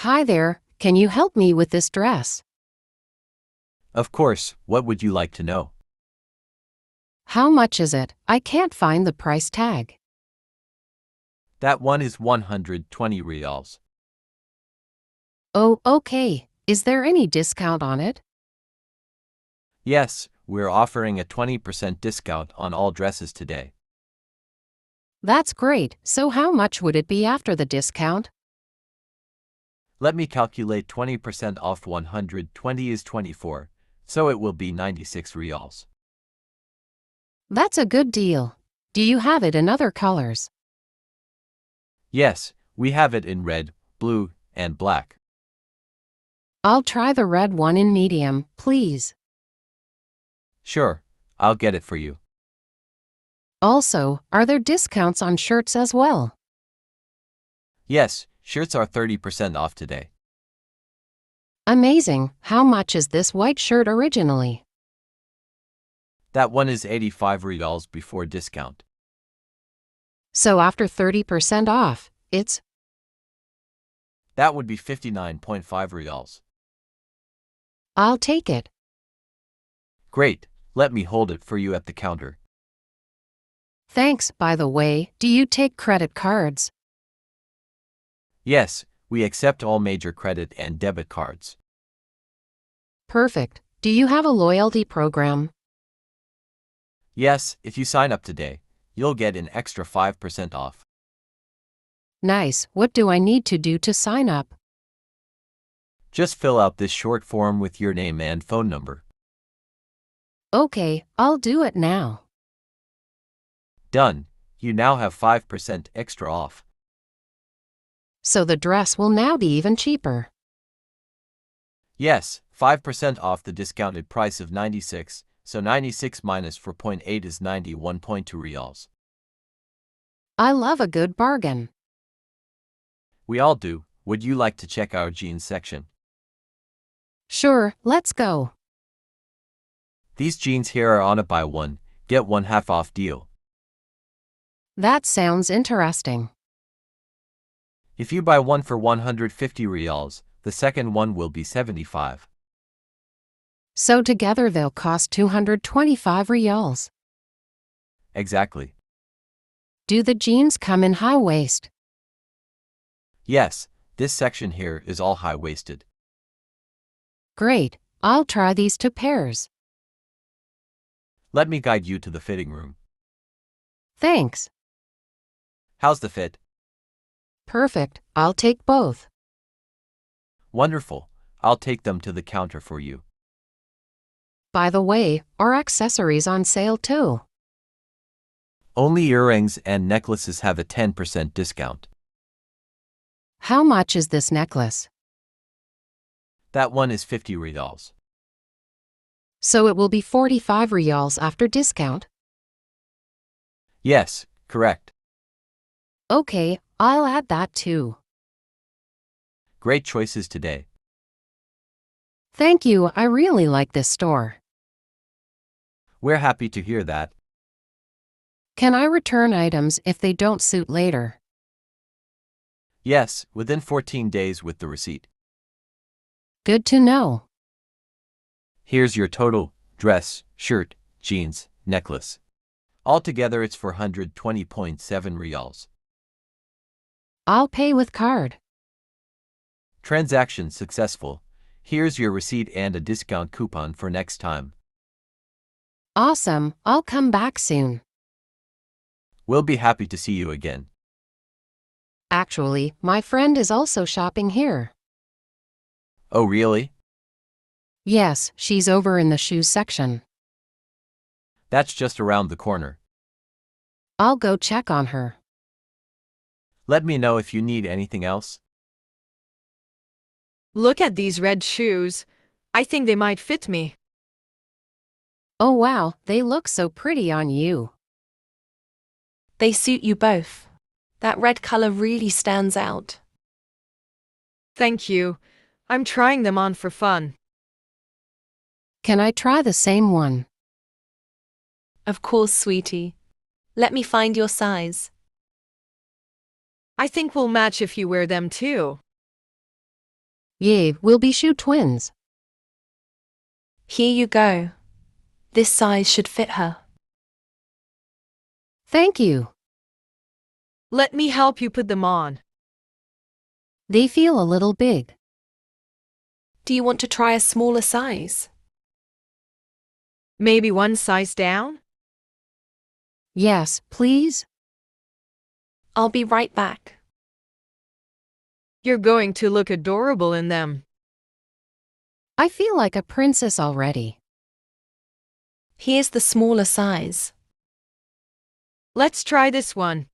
Hi there, can you help me with this dress? Of course, what would you like to know? How much is it? I can't find the price tag. That one is 120 reals. Oh, okay. Is there any discount on it? Yes, we're offering a 20% discount on all dresses today. That's great. So how much would it be after the discount? Let me calculate 20% off 120 is 24, so it will be 96 reals. That's a good deal. Do you have it in other colors? Yes, we have it in red, blue, and black. I'll try the red one in medium, please. Sure, I'll get it for you. Also, are there discounts on shirts as well? Yes, shirts are 30% off today. Amazing. How much is this white shirt originally? That one is 85 reals before discount. So after 30% off, it's That would be 59.5 reals. I'll take it. Great, let me hold it for you at the counter. Thanks, by the way, do you take credit cards? Yes, we accept all major credit and debit cards. Perfect. Do you have a loyalty program? Yes, if you sign up today, you'll get an extra 5% off. Nice. What do I need to do to sign up? Just fill out this short form with your name and phone number. Okay, I'll do it now. Done. You now have 5% extra off. So the dress will now be even cheaper. Yes, 5% off the discounted price of 96, so 96 minus 4.8 is 91.2 reals. I love a good bargain. We all do. Would you like to check our jeans section? Sure, let's go. These jeans here are on a buy one, get one half off deal. That sounds interesting. If you buy one for 150 reals, the second one will be 75. So together they'll cost 225 reals. Exactly. Do the jeans come in high waist? Yes, this section here is all high-waisted. Great, I'll try these two pairs. Let me guide you to the fitting room. Thanks. How's the fit? Perfect, I'll take both. Wonderful. I'll take them to the counter for you. By the way, are accessories on sale too? Only earrings and necklaces have a 10% discount. How much is this necklace? That one is 50 reals. So it will be 45 reals after discount? Yes, correct. Okay, I'll add that too. Great choices today. Thank you, I really like this store. We're happy to hear that. Can I return items if they don't suit later? Yes, within 14 days with the receipt. Good to know. Here's your total: dress, shirt, jeans, necklace. Altogether it's 420.7 reals. I'll pay with card. Transaction successful. Here's your receipt and a discount coupon for next time. Awesome, I'll come back soon. We'll be happy to see you again. Actually, my friend is also shopping here. Oh, really? Yes, she's over in the shoes section. That's just around the corner. I'll go check on her. Let me know if you need anything else. Look at these red shoes. I think they might fit me. Oh wow, they look so pretty on you. They suit you both. That red color really stands out. Thank you. I'm trying them on for fun. Can I try the same one? Of course, sweetie. Let me find your size. I think we'll match if you wear them too. Yay, we'll be shoe twins. Here you go. This size should fit her. Thank you. Let me help you put them on. They feel a little big. Do you want to try a smaller size? Maybe one size down? Yes, please. I'll be right back. You're going to look adorable in them. I feel like a princess already. Here's the smaller size. Let's try this one.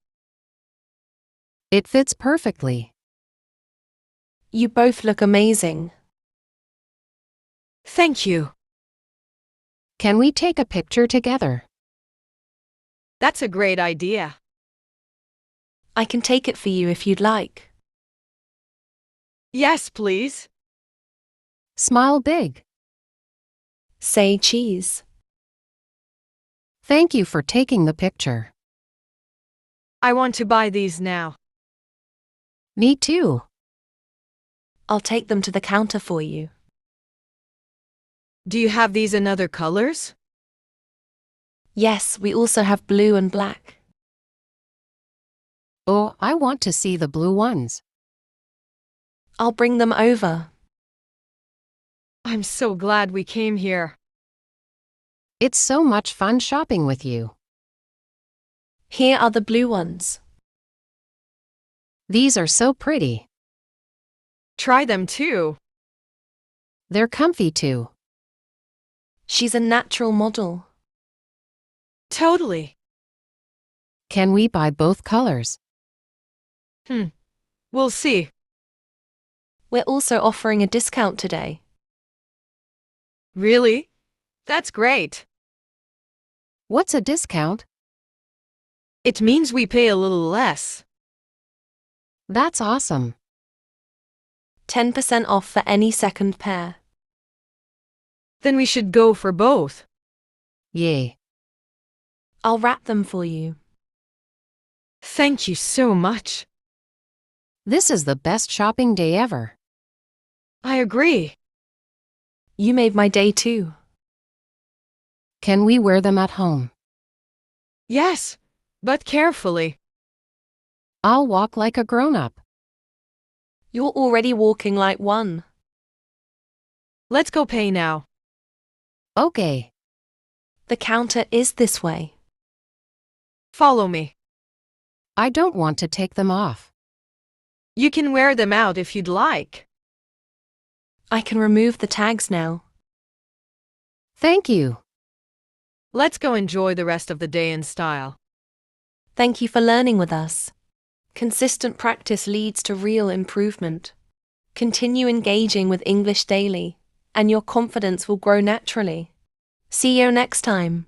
It fits perfectly. You both look amazing. Thank you. Can we take a picture together? That's a great idea. I can take it for you if you'd like. Yes, please. Smile big. Say cheese. Thank you for taking the picture. I want to buy these now. Me too. I'll take them to the counter for you. Do you have these in other colors? Yes, we also have blue and black. Oh, I want to see the blue ones. I'll bring them over. I'm so glad we came here. It's so much fun shopping with you. Here are the blue ones. These are so pretty. Try them too. They're comfy too. She's a natural model. Totally. Can we buy both colors? We'll see. We're also offering a discount today. Really? That's great. What's a discount? It means we pay a little less. That's awesome. 10% off for any second pair. Then we should go for both. Yay. I'll wrap them for you. Thank you so much. This is the best shopping day ever. I agree. You made my day too. Can we wear them at home? Yes, but carefully. I'll walk like a grown-up. You're already walking like one. Let's go pay now. Okay. The counter is this way. Follow me. I don't want to take them off. You can wear them out if you'd like. I can remove the tags now. Thank you. Let's go enjoy the rest of the day in style. Thank you for learning with us. Consistent practice leads to real improvement. Continue engaging with English daily, and your confidence will grow naturally. See you next time.